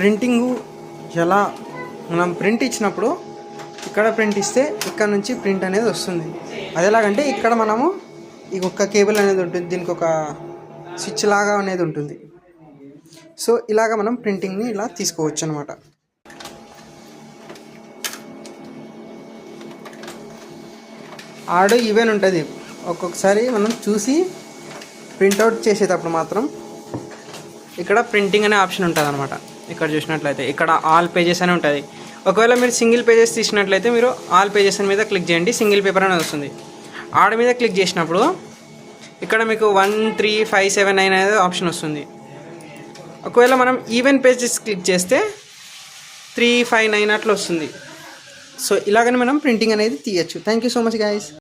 Printing ఎలా మనం print ఇచ్చినప్పుడు ఇక్కడ ప్రింట్ ఇస్తే ఇక్కడ నుంచి ప్రింట్ అనేది వస్తుంది. అది ఎలాగంటే ఇక్కడ మనము ఈ ఒక్క కేబుల్ అనేది ఉంటుంది, దీనికి ఒక స్విచ్ లాగా అనేది ఉంటుంది. సో ఇలాగ మనం ప్రింటింగ్ని ఇలా తీసుకోవచ్చు అనమాట. ఆడు ఈవెన్ ఉంటుంది. ఒక్కొక్కసారి మనం చూసి ప్రింట్అవుట్ చేసేటప్పుడు మాత్రం ఇక్కడ ప్రింటింగ్ అనే ఆప్షన్ ఉంటుంది అనమాట. ఇక్కడ చూసినట్లయితే ఇక్కడ ఆల్ పేజెస్ అని ఉంటుంది. ఒకవేళ మీరు సింగిల్ పేజెస్ తీసినట్లయితే మీరు ఆల్ పేజెస్ మీద క్లిక్ చేయండి, సింగిల్ పేపర్ అనేది వస్తుంది. ఆడ మీద క్లిక్ చేసినప్పుడు ఇక్కడ మీకు 1, 3, 5, 7, 9 అనేది ఆప్షన్ వస్తుంది. ఒకవేళ మనం ఈవెన్ పేజెస్ క్లిక్ చేస్తే 3, 5, 9 అట్లా వస్తుంది. సో ఇలాగని మనం ప్రింటింగ్ అనేది తీయచ్చు. Thank you so much guys.